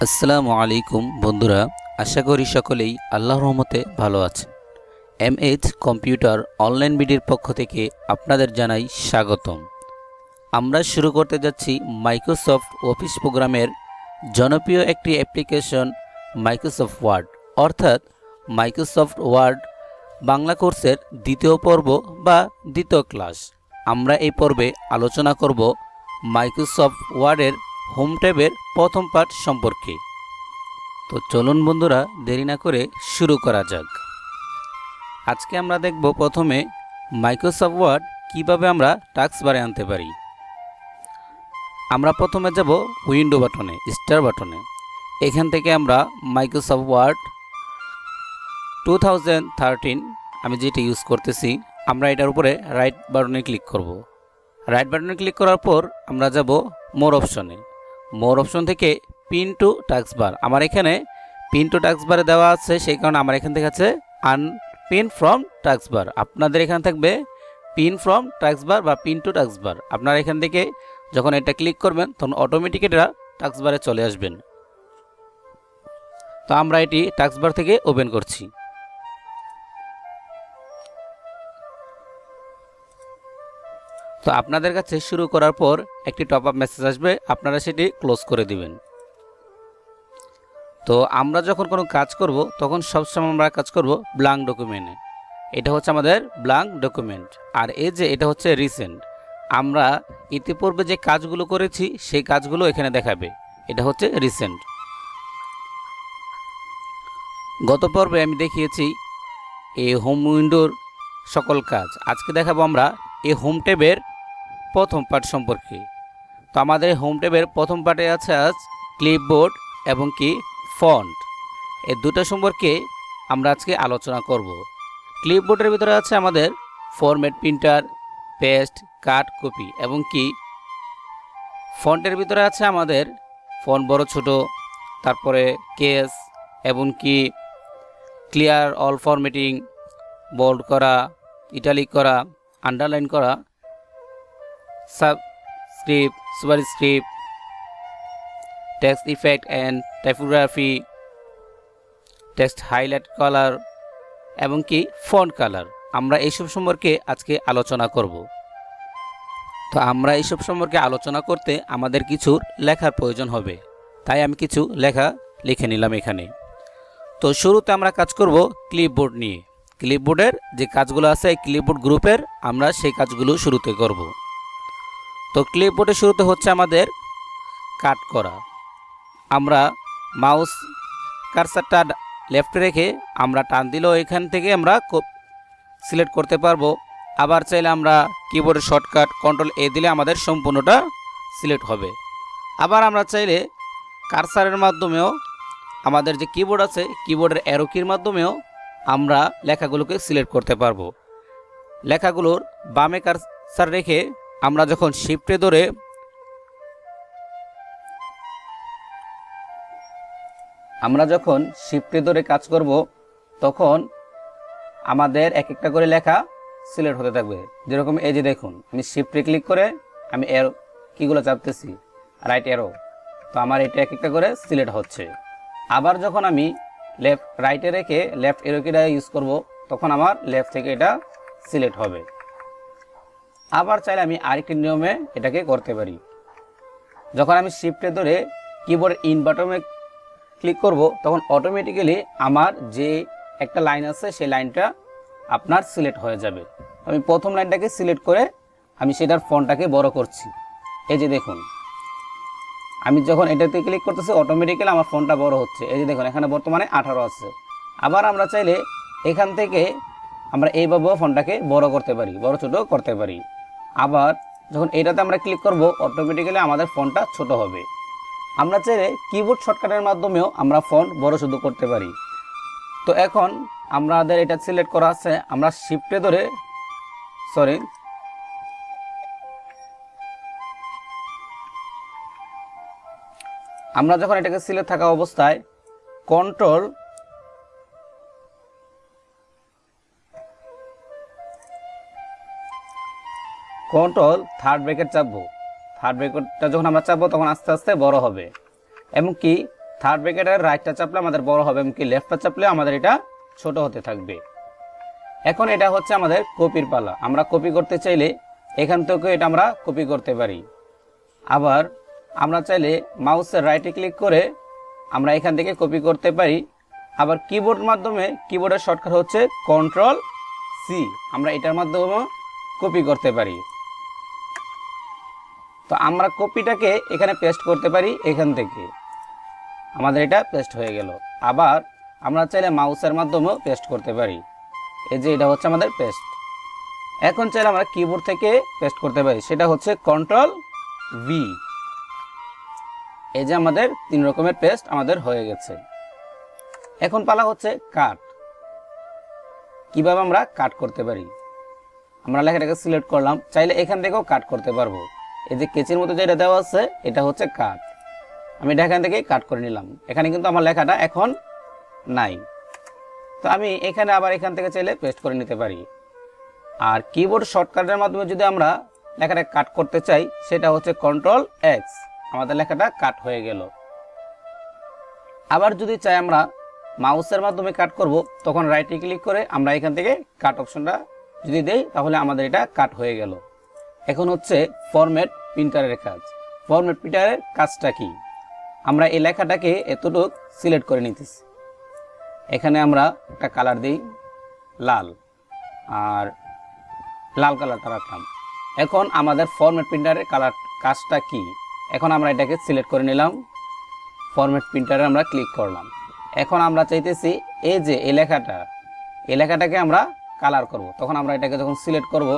আসসালামু আলাইকুম বন্ধুরা, আশা করি সকলেই আল্লাহর রহমতে ভালো আছেন। কম্পিউটার অনলাইন বিডির পক্ষ থেকে আপনাদের জানাই স্বাগতম। আমরা শুরু করতে যাচ্ছি মাইক্রোসফট অফিস প্রোগ্রামের জনপ্রিয় একটি অ্যাপ্লিকেশন মাইক্রোসফট ওয়ার্ড, অর্থাৎ মাইক্রোসফট ওয়ার্ড বাংলা কোর্সের দ্বিতীয় পর্ব বা দ্বিতীয় ক্লাস। আমরা এই পর্বে আলোচনা করব মাইক্রোসফট ওয়ার্ডের হোম ট্যাবের প্রথম পার্ট সম্পর্কে। তো চলুন বন্ধুরা, দেরি না করে শুরু করা যাক। আজকে আমরা দেখব প্রথমে মাইক্রোসফট ওয়ার্ড কিভাবে আমরা টাস্ক বারে আনতে পারি। আমরা প্রথমে যাব উইন্ডো বাটনে, স্টার বাটনে। এখান থেকে আমরা মাইক্রোসফট ওয়ার্ড 2013 আমি যেটা ইউজ করতেছি, আমরা এটার উপরে রাইট বাটনে ক্লিক করব। রাইট বাটনে ক্লিক করার পর আমরা যাব মোর অপশনে। মোর অপশন থেকে পিন টু টাস্ক বার, আমার এখানে পিন টু টাস্ক বারে দেওয়া আছে, সেই কারণে আমার এখান থেকে আছে আনপিন ফ্রম টাস্ক বার। আপনাদের এখানে থাকবে পিন ফ্রম টাস্ক বার বা পিন টু টাস্ক বার। আপনারা এখান থেকে যখন এটা ক্লিক করবেন তখন অটোমেটিক এটা টাস্ক বারে চলে আসবেন। তো আমরা এটি টাস্ক বার থেকে ওপেন করছি। তো আপনাদের কাছে শুরু করার পর একটি টপ আপ মেসেজ আসবে, আপনারা সেটি ক্লোজ করে দিবেন। তো আমরা যখন কোনো কাজ করব তখন সবসময় আমরা কাজ করব ব্ল্যাঙ্ক ডকুমেন্টে। এটা হচ্ছে আমাদের ব্ল্যাঙ্ক ডকুমেন্ট। আর এই যে এটা হচ্ছে রিসেন্ট, আমরা ইতিপূর্বে যে কাজগুলো করেছি সেই কাজগুলো এখানে দেখাবে। এটা হচ্ছে রিসেন্ট। গত পর্বে আমি দেখিয়েছি এই হোম উইন্ডোর সকল কাজ। আজকে দেখাবো আমরা এই হোম ট্যাবের প্রথম পার্ট সম্পর্কে। তো আমাদের হোম ট্যাবের প্রথম পার্টে আছে আজ ক্লিপবোর্ড এবং কি ফন্ট। এই দুটো সম্পর্কে আমরা আজকে আলোচনা করব। ক্লিপবোর্ডের ভিতরে আছে আমাদের ফরম্যাট, প্রিন্টার, পেস্ট, কাট, কপি এবং কি ফন্টের ভিতরে আছে আমাদের ফন্ট বড় ছোট, তারপরে কেস এবং কি ক্লিয়ার অল ফরম্যাটিং, বোল্ড করা, ইটালিক করা, আন্ডারলাইন করা, subscript, superscript, text effect and typography, text highlight colour এবং কি ফন্ট কালার। আমরা এইসব সম্পর্কে আজকে আলোচনা করব। তো আমরা এইসব সম্পর্কে আলোচনা করতে আমাদের কিছু লেখার প্রয়োজন হবে, তাই আমি কিছু লেখা লিখে নিলাম এখানে। তো শুরুতে আমরা কাজ করব ক্লিপবোর্ড নিয়ে। ক্লিপবোর্ডের যে কাজগুলো আছে এই ক্লিপবোর্ড গ্রুপের আমরা সেই কাজগুলো শুরুতে করব। তো ক্লিপবোর্ডের শুরুতে হচ্ছে আমাদের কাট করা। আমরা মাউস কার্সারটা লেফটে রেখে আমরা টান দিলেও এখান থেকে আমরা সিলেক্ট করতে পারবো। আবার চাইলে আমরা কিবোর্ডের শর্টকাট কন্ট্রোল এ দিলে আমাদের সম্পূর্ণটা সিলেক্ট হবে। আবার আমরা চাইলে কার্সারের মাধ্যমেও আমাদের যে কিবোর্ড আছে কিবোর্ডের অ্যারো কির মাধ্যমেও আমরা লেখাগুলোকে সিলেক্ট করতে পারবো। লেখাগুলোর বামে কার্সার রেখে আমরা যখন শিফটে ধরে কাজ করব তখন আমাদের এক একটা করে লেখা সিলেক্ট হতে থাকবে। যেরকম এই যে দেখুন, আমি শিফটে ক্লিক করে আমি অ্যারো কিগুলো চাপতেছি, রাইট অ্যারো, তো আমার এটা এক একটা করে সিলেক্ট হচ্ছে। আবার যখন আমি রাইটে রেখে লেফট অ্যারো কিটা ইউজ করব তখন আমার লেফট থেকে এটা সিলেক্ট হবে। আবার চাইলে আমি আরেকটি নিয়মে এটাকে করতে পারি। যখন আমি শিফটে ধরে কিবোর্ডের ইন বাটনে ক্লিক করব তখন অটোমেটিক্যালি আমার যে একটা লাইন আছে সেই লাইনটা আপনার সিলেক্ট হয়ে যাবে। আমি প্রথম লাইনটাকে সিলেক্ট করে আমি সেটার ফন্টটাকে বড় করছি। এই যে দেখুন, আমি যখন এটাতে ক্লিক করতেছি অটোমেটিক্যালি আমার ফন্টটা বড় হচ্ছে। এই যে দেখুন, এখানে বর্তমানে 18 আছে। আবার আমরা চাইলে এখান থেকে আমরা এইভাবেও ফন্টটাকে বড় করতে পারি, বড় ছোট করতে পারি। আবার যখন এটাতে আমরা ক্লিক করব অটোমেটিক্যালি আমাদের ফন্টটা ছোট হবে। আমরা চাইলে কিবোর্ড শর্টকাটের মাধ্যমেও আমরা ফন্ট বড় ছোট করতে পারি। তো এখন আমাদের এটা সিলেক্ট করা আছে, আমরা শিফটে ধরে আমরা যখন এটাকে সিলেক্ট থাকা অবস্থায় কন্ট্রোল থার্ড ব্র্যাকেট চাপবো। থার্ড ব্র্যাকেটটা যখন আমরা চাপবো তখন আস্তে আস্তে বড় হবে। এমনকি থার্ড ব্র্যাকেটের রাইটটা চাপলে আমাদের বড় হবে, এমনকি লেফটটা চাপলে আমাদের এটা ছোট হতে থাকবে। এখন এটা হচ্ছে আমাদের কপির পালা। আমরা কপি করতে চাইলে এখান থেকে এটা আমরা কপি করতে পারি। আবার আমরা চাইলে মাউসের রাইটে ক্লিক করে আমরা এখান থেকে কপি করতে পারি। আবার কিবোর্ড মাধ্যমে, কিবোর্ডের শর্টকাট হচ্ছে Ctrl+C, আমরা এটার মাধ্যমে কপি করতে পারি। তো আমরা কপিটাকে এখানে পেস্ট করতে পারি, এখান থেকে আমাদের এটা পেস্ট হয়ে গেল। আবার আমরা চাইলে মাউসের মাধ্যমেও পেস্ট করতে পারি। এই যে এটা হচ্ছে আমাদের পেস্ট। এখন চাইলে আমরা কিবোর্ড থেকে পেস্ট করতে পারি, সেটা হচ্ছে Ctrl+V। এই যে আমাদের 3 রকমের পেস্ট আমাদের হয়ে গেছে। এখন পালা হচ্ছে কাট। কিভাবে আমরা কাট করতে পারি? আমরা লেখাটাকে সিলেক্ট করলাম, চাইলে এখান থেকেও কাট করতে পারবো। এই যে কেচির মতো যেটা দেওয়া আছে এটা হচ্ছে কাট। আমি এটা এখান থেকেই কাট করে নিলাম। এখানে কিন্তু আমার লেখাটা এখন নাই, তো আমি এখানে আবার এখান থেকে চাইলে পেস্ট করে নিতে পারি। আর কিবোর্ড শর্টকাটের মাধ্যমে যদি আমরা লেখাটা কাট করতে চাই, সেটা হচ্ছে Ctrl+X, আমাদের লেখাটা কাট হয়ে গেল। আবার যদি চাই আমরা মাউসের মাধ্যমে কাট করব, তখন রাইটে ক্লিক করে আমরা এখান থেকে কাট অপশনটা যদি দেই, তাহলে আমাদের এটা কাট হয়ে গেল। এখন হচ্ছে ফরম্যাট প্রিন্টারের কাজ। ফরম্যাট প্রিন্টারের কাজটা কি? আমরা এই লেখাটাকে এতটুকু সিলেক্ট করে নিতেছি। এখানে আমরা একটা কালার দিই লাল, আর লাল কালারটা রাখলাম। এখন আমাদের ফরম্যাট প্রিন্টারের কালার কাজটা কি? এখন আমরা এটাকে সিলেক্ট করে নিলাম, ফরম্যাট প্রিন্টারে আমরা ক্লিক করলাম। এখন আমরা চাইতেছি এই যে এই লেখাটাকে আমরা কালার করব। তখন আমরা এটাকে যখন সিলেক্ট করব,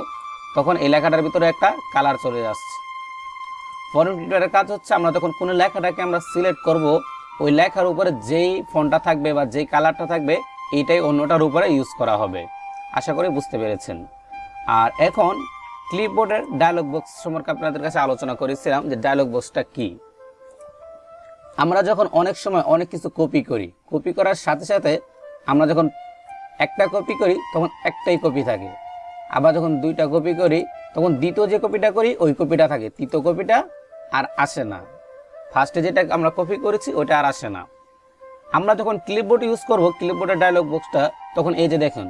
তখন এই লেখাটার ভিতরে একটা কালার চলে আসছে। ফরম্যাট প্রিন্টারের কাজ হচ্ছে আমরা যখন কোনো লেখাটাকে আমরা সিলেক্ট করব, ওই লেখার উপরে যেই ফন্টটা থাকবে বা যেই কালারটা থাকবে, এইটাই অন্যটার উপরে ইউজ করা হবে। আশা করি বুঝতে পেরেছেন। আর এখন ক্লিপবোর্ডের ডায়লগ বক্স সম্পর্কে আপনাদের কাছে আলোচনা করেছিলাম যে ডায়লগ বক্সটা কি। আমরা যখন অনেক সময় অনেক কিছু কপি করার সাথে সাথে আমরা যখন একটা কপি করি তখন একটাই কপি থাকে। আবার যখন 2টা কপি করি তখন দ্বিতীয় যে কপিটা করি ওই কপিটা থাকে, তৃতীয় কপিটা আর আসে না। ফার্স্টে যেটা আমরা কপি করেছি ওটা আর আসে না। আমরা যখন ক্লিপবোর্ড ইউজ করব, ক্লিপবোর্ডের ডায়লগ বক্সটা, তখন এই যে দেখুন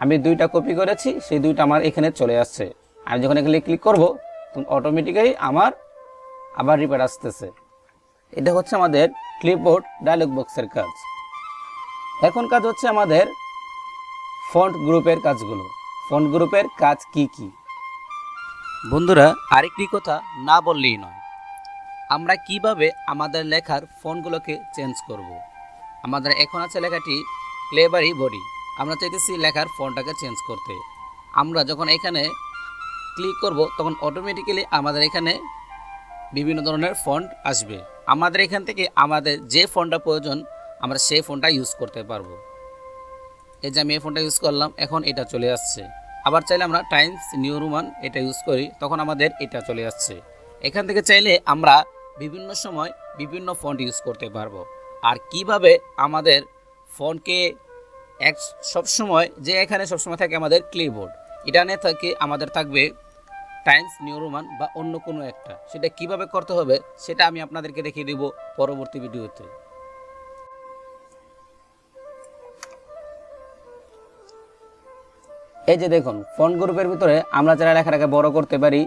আমি 2টা কপি করেছি, সেই 2টা আমার এখানে চলে আসছে। আমি যখন এখানে ক্লিক করব তখন অটোমেটিক্যালি আমার আবার রিপিট আসতেছে। এটা হচ্ছে আমাদের ক্লিপবোর্ড ডায়লগ বক্সের কাজ। এখন কাজ হচ্ছে আমাদের ফন্ট গ্রুপের কাজগুলো। ফন্ট গ্রুপের কাজ কি কি? বন্ধুরা, আরেকটি কথা না বললেই নয়, আমরা কিভাবে আমাদের লেখার ফন্টগুলোকে চেঞ্জ করব। আমাদের এখন আছে লেখাটি ক্লেভারি বডি, আমরা চাইতেছি লেখার ফন্টটাকে চেঞ্জ করতে। আমরা যখন এখানে ক্লিক করব তখন অটোমেটিক্যালি আমাদের এখানে বিভিন্ন ধরনের ফন্ট আসবে। আমাদের এখান থেকে আমাদের যে ফন্টটা প্রয়োজন আমরা সেই ফন্টটা ইউজ করতে পারবো। এই যে আমি এই ফন্টটা ইউজ করলাম, এখন এটা চলে আসছে। আবার চাইলে আমরা টাইমস নিউ রোমান এটা ইউজ করি, তখন আমাদের এটা চলে আসছে। এখান থেকে চাইলে আমরা বিভিন্ন সময় বিভিন্ন ফন্ট ইউজ করতে পারবো। আর কিভাবে আমাদের ফন্টকে সবসময় যে এখানে সবসময় থাকে আমাদের ক্লিপবোর্ড, এটা নিয়ে থাকে আমাদের থাকবে টাইমস নিউ রোমান বা অন্য কোনো একটা, সেটা কিভাবে করতে হবে সেটা আমি আপনাদেরকে দেখিয়ে দেব পরবর্তী ভিডিওতে। এই যে দেখুন ফন্ট গ্রুপের ভিতরে আমরা যারা লেখাটাকে বড় করতে পারি,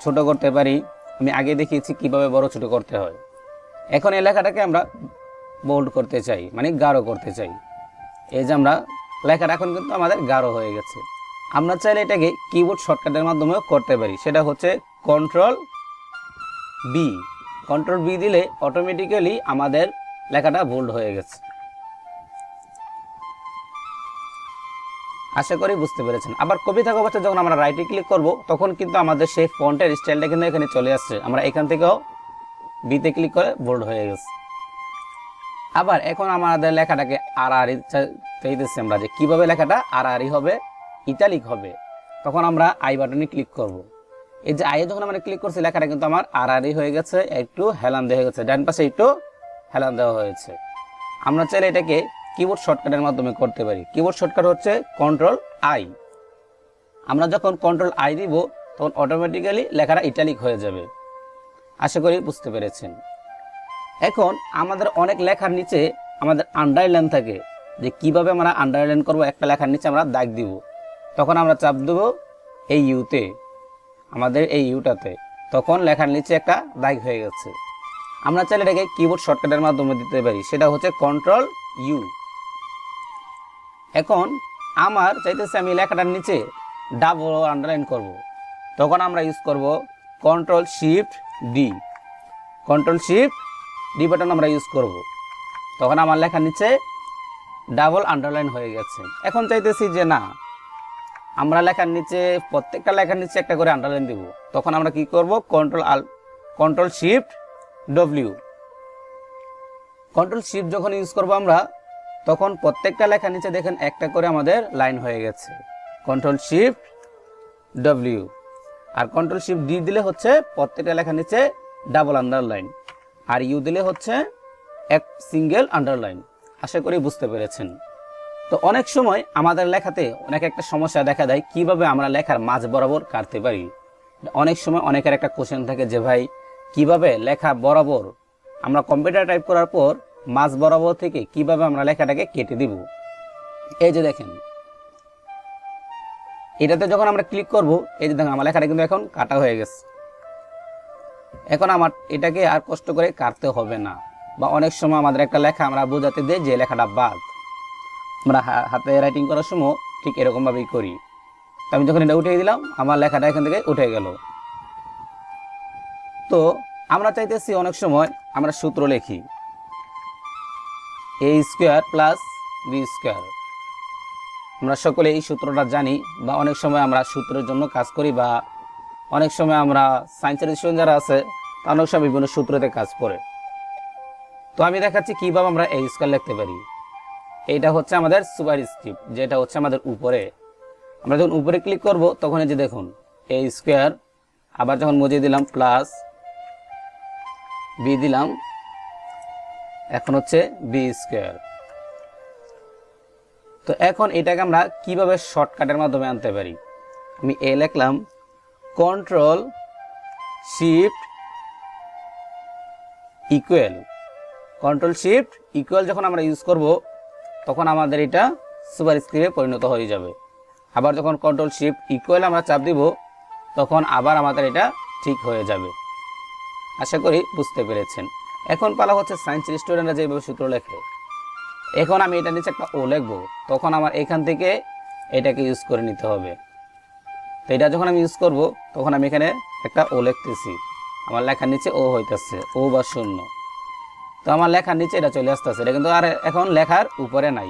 ছোট করতে পারি। আমি আগে দেখিয়েছি কিভাবে বড় ছোট করতে হয়। এখন এই লেখাটাকে আমরা বোল্ড করতে চাই, মানে গাঢ় করতে চাই। এই যে আমরা লেখাটা এখন কিন্তু আমাদের গাঢ় হয়ে গেছে। আমরা চাইলে এটাকে কিবোর্ড শর্টকাটের মাধ্যমেও করতে পারি, সেটা হচ্ছে Ctrl+B। Ctrl+B দিলে অটোমেটিক্যালি আমাদের লেখাটা বোল্ড হয়ে গেছে। আশা করি বুঝতে পেরেছেন। আবার কপি থাকা অবস্থায় যখন আমরা রাইটে ক্লিক করব তখন কিন্তু আমাদের সেই ফন্টের স্টাইলটা কিন্তু এখানে চলে আসছে। আমরা এখান থেকেও বিতে ক্লিক করে বোল্ড হয়ে গেছে। আবার এখন আমাদের লেখাটাকে আড়াআড়ি চাইতেছি আমরা যে কিভাবে লেখাটা আড়াআড়ি হবে, ইটালিক হবে। তখন আমরা আই বাটনে ক্লিক করব। এই যে আইয়ে যখন আমরা ক্লিক করছি লেখাটা কিন্তু আমার আড়াআড়ি হয়ে গেছে, একটু হেলান দেওয়া হয়ে গেছে, ডান পাশে একটু হেলান দেওয়া হয়েছে। আমরা চাইলে এটাকে কিবোর্ড শর্টকাটের মাধ্যমে করতে পারি। কিবোর্ড শর্টকাট হচ্ছে Ctrl+I। আমরা যখন Ctrl+I দিব তখন অটোমেটিক্যালি লেখাটা ইটালিক হয়ে যাবে। আশা করি বুঝতে পেরেছেন। এখন আমাদের অনেক লেখার নিচে আমাদের আন্ডারলাইন থাকে, যে কিভাবে আমরা আন্ডারলাইন করব। একটা লেখার নিচে আমরা দাগ দিব, তখন আমরা চাপ দেব এই ইউতে, আমাদের এই ইউটাতে, তখন লেখার নিচে একটা দাগ হয়ে গেছে। আমরা চাইলে এটাকে কিবোর্ড শর্টকাটের মাধ্যমে দিতে পারি, সেটা হচ্ছে কন্ট্রোল ইউ। এখন আমার চাইতেছে আমি লেখাটার নিচে ডাবল আন্ডারলাইন করব, তখন আমরা ইউজ করব control shift D. Control shift D button আমরা ইউজ করব, তখন আমার লেখার নিচে ডাবল আন্ডারলাইন হয়ে গেছে। এখন চাইতেছি যে না, আমরা লেখার নিচে প্রত্যেকটা লেখার নিচে একটা করে আন্ডারলাইন দেব, তখন আমরা কি করব control shift W. Control shift যখন ইউজ করব আমরা, তখন প্রত্যেকটা লেখার নিচে দেখেন একটা করে আমাদের লাইন হয়ে গেছে। Control shift W. আর কন্ট্রোল শিফট ডি দিলে হচ্ছে প্রত্যেকটা লেখার নিচে ডাবল আন্ডারলাইন, আর ইউ দিলে হচ্ছে এক সিঙ্গেল আন্ডারলাইন। আশা করি বুঝতে পেরেছেন। তো অনেক সময় আমাদের লেখাতে অনেক একটা সমস্যা দেখা দেয়, কিভাবে আমরা লেখার মাঝ বরাবর কাটতে পারি। অনেক সময় অনেকের একটা কোশ্চেন থাকে যে ভাই কিভাবে লেখা বরাবর আমরা কম্পিউটার টাইপ করার পর মাঝ বরাবর থেকে কিভাবে আমরা লেখাটাকে কেটে দিব। এই যে দেখেন, এটাতে যখন আমরা ক্লিক করব, এই যে দেখেন আমার লেখাটা কিন্তু এখন কাটা হয়ে গেছে। এখন আমার এটাকে আর কষ্ট করে কাটতে হবে না। বা অনেক সময় আমাদের একটা লেখা আমরা বোঝাতে দিই যে লেখাটা বাদ, আমরা হাতে রাইটিং করার সময় ঠিক এরকমভাবেই করি। তো আমি যখন এটা উঠিয়ে দিলাম, আমার লেখাটা এখান থেকে উঠে গেল। তো আমরা চাইতেছি অনেক সময় আমরা সূত্র লিখি, এ স্কোয়ার প্লাস বি স্কোয়ার। আমরা সকলে এই সূত্রটা জানি, বা অনেক সময় আমরা সূত্রের জন্য কাজ করি, বা অনেক সময় আমরা সায়েন্সের স্টুডেন্ট যারা আছে অনেক সময় বিভিন্ন সূত্রতে কাজ করে। তো আমি দেখাচ্ছি কিভাবে আমরা এই স্কোয়ার লিখতে পারি। এইটা হচ্ছে আমাদের সুপার স্ক্রিপ্ট, যেটা হচ্ছে আমাদের উপরে। আমরা যখন উপরে ক্লিক করব, তখন এই যে দেখুন এ স্কোয়ার, আবার যখন মুজিয়ে দিলাম প্লাস বি দিলাম, এখন হচ্ছে বি স্কোয়ার। তো এখন এটাকে আমরা কিভাবে শর্টকাটের মাধ্যমে আনতে পারি। আমি এ লিখলাম, control shift equal. Control shift equal যখন আমরা ইউজ করব, তখন আমাদের এটা সুপার স্ক্রিপ্টে পরিণত হয়ে যাবে। আবার যখন কন্ট্রোল শিফট ইকুয়াল আমরা চাপ দিব, তখন আবার আমাদের এটা ঠিক হয়ে যাবে। আশা করি বুঝতে পেরেছেন। এখন পালা হচ্ছে সায়েন্সের স্টুডেন্টরা যেভাবে সূত্র লেখে। এখন আমি এটা নিচে একটা ও লিখবো, তখন আমার এখান থেকে এটাকে ইউজ করে নিতে হবে। তো এটা যখন আমি ইউজ করব, তখন আমি এখানে একটা ও লিখতেছি, আমার লেখার নিচে ও হইতেছে ও বা শূন্য। তো আমার লেখার নিচে এটা চলে আসতেছে, এটা কিন্তু আর এখন লেখার উপরে নাই।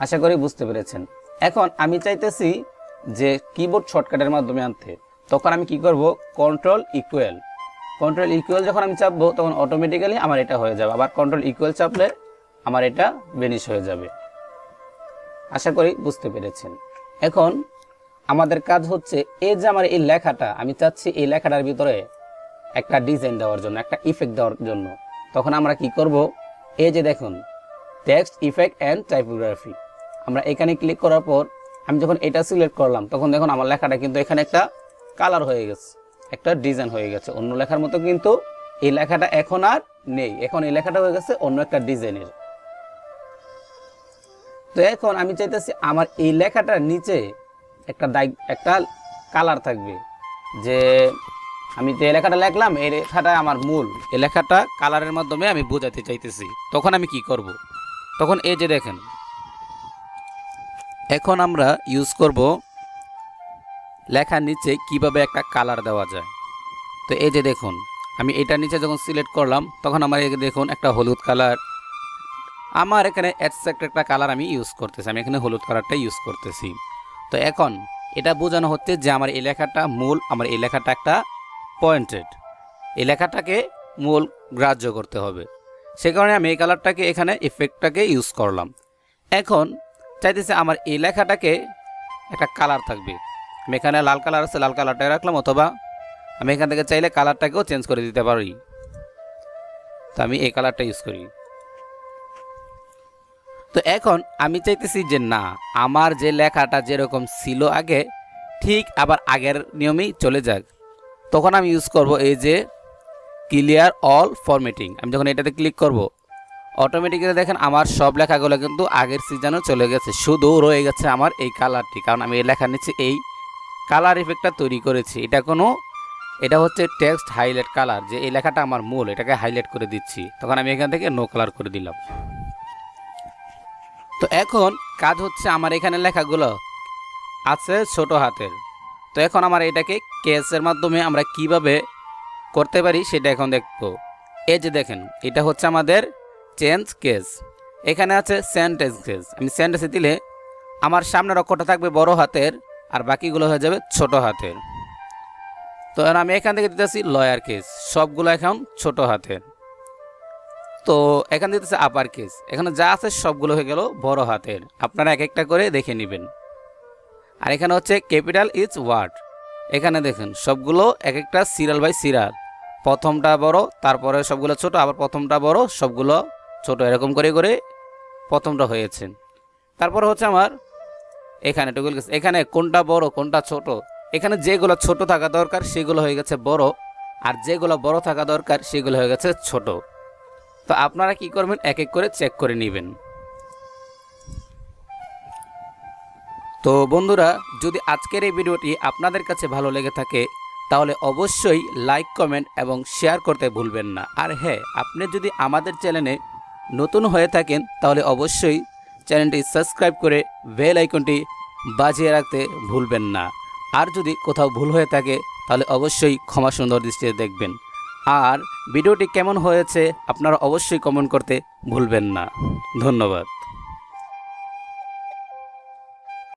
আশা করি বুঝতে পেরেছেন। এখন আমি চাইতেছি যে কিবোর্ড শর্টকাটের মাধ্যমে আনতে, তখন আমি কি করব, কন্ট্রোল ইকুয়াল। কন্ট্রোল ইকুয়াল যখন আমি চাপবো, তখন অটোমেটিক্যালি আমার এটা হয়ে যাবে। আবার কন্ট্রোল ইকুয়াল চাপলে আমার এটা ভেনিশ হয়ে যাবে। আশা করি বুঝতে পেরেছেন। এখন আমাদের কাজ হচ্ছে, এই যে আমার এই লেখাটা, আমি চাচ্ছি এই লেখাটার ভিতরে একটা ডিজাইন দেওয়ার জন্য, একটা ইফেক্ট দেওয়ার জন্য। তখন আমরা কি করব, এই যে দেখুন টেক্সট ইফেক্ট অ্যান্ড টাইপোগ্রাফি, আমরা এখানে ক্লিক করার পর আমি যখন এটা সিলেক্ট করলাম, তখন দেখুন আমার লেখাটা কিন্তু এখানে একটা কালার হয়ে গেছে, একটা ডিজাইন হয়ে গেছে। অন্য লেখার মতো কিন্তু এই লেখাটা এখন আর নেই, এখন এই লেখাটা হয়ে গেছে অন্য একটা ডিজাইনের। তো এখন আমি চাইতেছি আমার এই লেখাটার নিচে একটা কালার থাকবে, যে আমি যে লেখাটা লিখলাম এই লেখাটা আমার মূল, এই লেখাটা কালারের মাধ্যমে আমি বোঝাতে চাইতেছি। তখন আমি কি করব, তখন এই যে দেখেন, এখন আমরা ইউজ করব লেখার নিচে কিভাবে একটা কালার দেওয়া যায়। তো এই যে দেখুন, আমি এটার নিচে যখন সিলেক্ট করলাম, তখন আমার এই দেখুন একটা হলুদ কালার, আমার এখানে অ্যাডসেক্ট একটা কালার আমি ইউজ করতেছি, আমি এখানে হলুদ কালারটা ইউজ করতেছি। তো এখন এটা বোঝানো হচ্ছে যে আমার এই লেখাটা মূল, আমার এই লেখাটা একটা পয়েন্টেড, এই লেখাটাকে মূল গ্রাহ্য করতে হবে। সে কারণে আমি এই কালারটাকে এখানে ইফেক্টটাকে ইউজ করলাম। এখন চাইতেছে আমার এই লেখাটাকে একটা কালার থাকবে, আমি এখানে লাল কালার আছে, লাল কালারটাই রাখলাম, অথবা আমি এখান থেকে চাইলে কালারটাকেও চেঞ্জ করে দিতে পারি। তো আমি এই কালারটা ইউজ করি। তো এখন আমি চাইতেছি যে না, আমার যে লেখাটা যেরকম ছিল আগে, ঠিক আবার আগের নিয়মেই চলে যাক। তখন আমি ইউজ করব এই যে ক্লিয়ার অল ফরম্যাটিং। আমি যখন এটাতে ক্লিক করব, অটোমেটিক্যালি দেখেন আমার সব লেখাগুলো কিন্তু আগের সিজনে চলে গেছে, শুধু রয়ে গেছে আমার এই কালারটি, কারণ আমি এই লেখার নিচে এই কালার ইফেক্টটা তৈরি করেছি। এটা হচ্ছে টেক্সট হাইলাইট কালার, যে এই লেখাটা আমার মূল, এটাকে হাইলাইট করে দিচ্ছি। তখন আমি এখান থেকে নো কালার করে দিলাম। তো এখন কাজ হচ্ছে, আমার এখানে লেখাগুলো আছে ছোট হাতের। তো এখন আমার এটাকে কেসের মাধ্যমে আমরা কিভাবে করতে পারি সেটা এখন দেখব। এই যে দেখেন, এটা হচ্ছে আমাদের চেঞ্জ কেস। এখানে আছে সেন্টেন্স কেস। আমি সেন্টেন্সে দিলে আমার সামনের অক্ষরটা থাকবে বড় হাতের, আর বাকিগুলো হয়ে যাবে ছোট হাতের। তো আমি এখান থেকে দিতেছি লয়ার কেস, সবগুলো এখন ছোট হাতের। তো এখানে দিতেছে আপার কেস, এখানে যা আছে সবগুলো হয়ে গেল বড় হাতের। আপনারা এক একটা করে দেখে নেবেন। আর এখানে হচ্ছে ক্যাপিটাল ইজ ওয়ার্ড, এখানে দেখেন সবগুলো এক একটা সিরিয়াল বাই সিরিয়াল, প্রথমটা বড়, তারপরে সবগুলো ছোট, আবার প্রথমটা বড়, সবগুলো ছোট, এরকম করে করে প্রথমটা হয়েছে। তারপরে হচ্ছে আমার এখানে টুগুল কেস, এখানে কোনটা বড় কোনটা ছোট, এখানে যেগুলো ছোট থাকা দরকার সেগুলো হয়ে গেছে বড়, আর যেগুলো বড় থাকা দরকার সেগুলো হয়ে গেছে ছোট। তো আপনারা কি করবেন, এক এক করে চেক করে নেবেন। তো বন্ধুরা, যদি আজকের এই ভিডিওটি আপনাদের কাছে ভালো লেগে থাকে তাহলে অবশ্যই লাইক, কমেন্ট এবং শেয়ার করতে ভুলবেন না। আর হ্যাঁ, আপনি যদি আমাদের চ্যানেলে নতুন হয়ে থাকেন তাহলে অবশ্যই চ্যানেলটি সাবস্ক্রাইব করে বেল আইকনটি বাজিয়ে রাখতে ভুলবেন না। আর যদি কোথাও ভুল হয়ে থাকে তাহলে অবশ্যই ক্ষমা সুন্দর দৃষ্টিতে দেখবেন। আর ভিডিওটি কেমন হয়েছে আপনারা অবশ্যই কমেন্ট করতে ভুলবেন না। ধন্যবাদ।